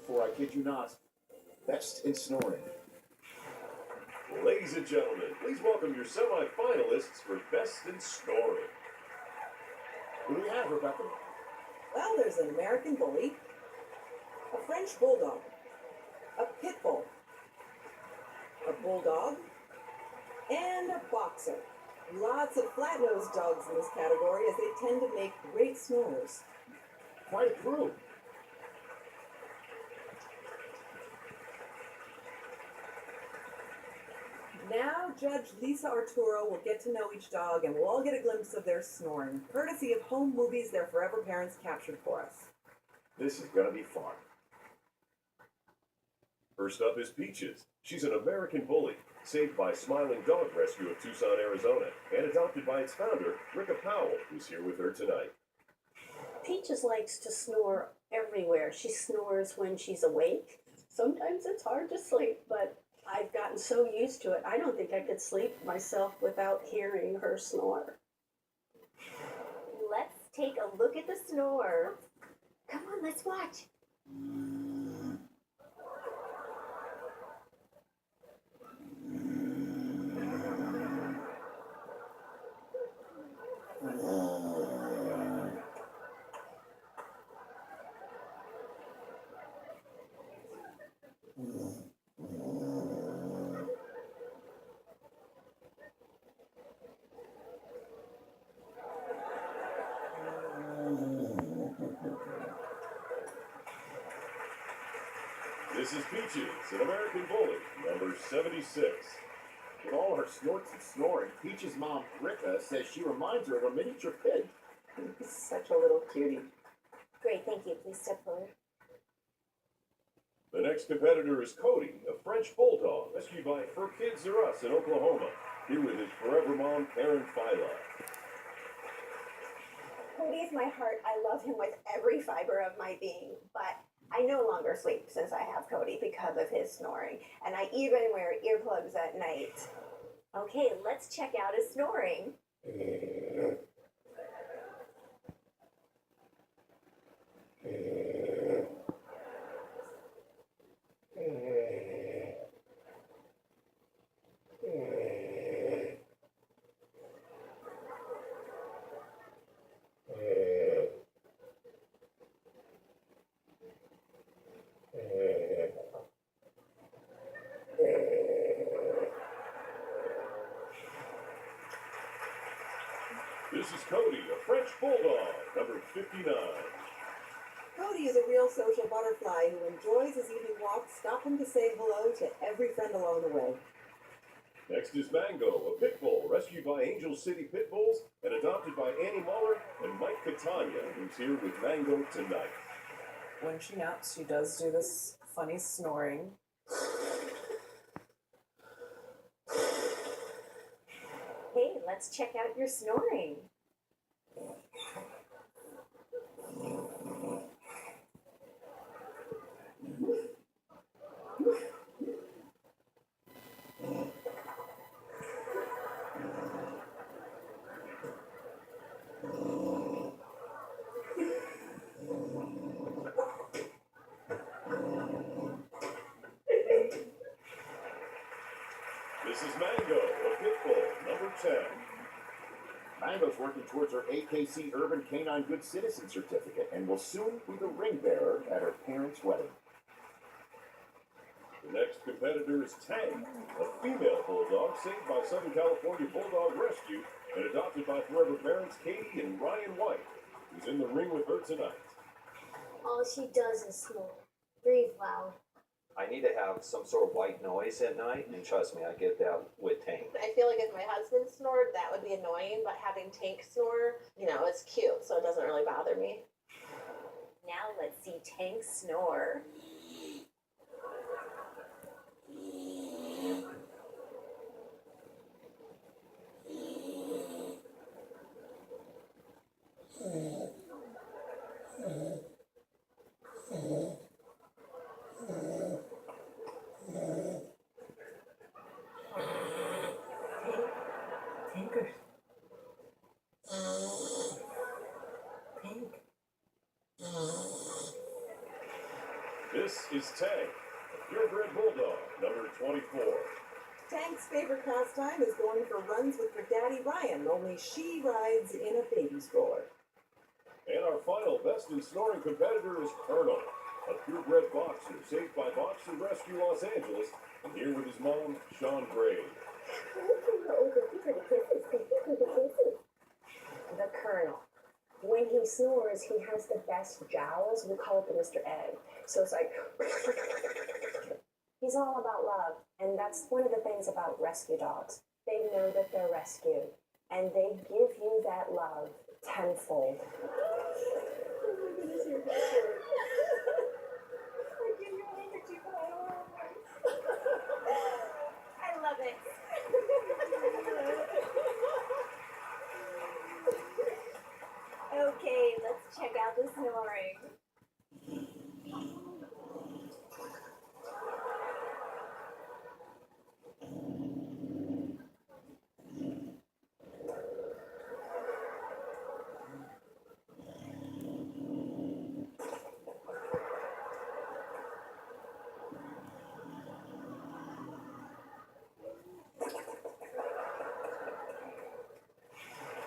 For, I kid you not, best in snoring. Ladies and gentlemen, please welcome your semi-finalists for Best in Snoring. Who do we have, Rebecca? Well, there's an American bully, a French bulldog, a pit bull, a bulldog, and a boxer. Lots of flat-nosed dogs in this category as they tend to make great snorers. Quite a crew. Now, Judge Lisa Arturo will get to know each dog and we'll all get a glimpse of their snoring, courtesy of home movies their forever parents captured for us. This is gonna be fun. First up is Peaches. She's an American bully, saved by Smiling Dog Rescue of Tucson, Arizona, and adopted by its founder, Ricka Powell, who's here with her tonight. Peaches likes to snore everywhere. She snores when she's awake. Sometimes it's hard to sleep, but I've gotten so used to it, I don't think I could sleep myself without hearing her snore. Let's take a look at the snore. Come on, let's watch. This is Peaches, an American bully, number 76. With all her snorts and snoring, Peach's mom, Ricka, says she reminds her of a miniature pig. He's such a little cutie. Great, thank you. Please step forward. The next competitor is Cody, a French bulldog, rescued by For Kids Or Us in Oklahoma, here with his forever mom, Karen Fila. Cody is my heart. I love him with every fiber of my being, but I no longer sleep since I have Cody because of his snoring, and I even wear earplugs at night. Okay, let's check out his snoring. This is Cody, a French bulldog, number 59. Cody is a real social butterfly who enjoys his evening walks, stopping to say hello to every friend along the way. Next is Mango, a pit bull, rescued by Angel City Pit Bulls and adopted by Annie Muller and Mike Catania, who's here with Mango tonight. When she naps, she does do this funny snoring. Hey, let's check out your snoring. This is Mango, a pit bull, number 10. Mango's working towards her AKC Urban Canine Good Citizen certificate and will soon be the ring bearer at her parents' wedding. The next competitor is Tang, a female bulldog saved by Southern California Bulldog Rescue and adopted by forever parents Katie and Ryan White, who's in the ring with her tonight. All she does is snore. Breathe loud. I need to have some sort of white noise at night, and trust me, I get that with Tank. I feel like if my husband snored, that would be annoying, but having Tank snore, it's cute, so it doesn't really bother me. Now let's see Tank snore. Tinker. This is Tank, a purebred bulldog, number 24. Tank's favorite pastime is going for runs with her daddy Ryan, only she rides in a baby stroller. And our final best in snoring competitor is Colonel, a purebred boxer saved by Boxer Rescue Los Angeles, and here with his mom, Sean Gray. The Colonel. When he snores, he has the best jowls. We call it the Mr. Egg. So it's like, he's all about love. And that's one of the things about rescue dogs. They know that they're rescued. And they give you that love tenfold. I love it. Okay, let's check out the snoring.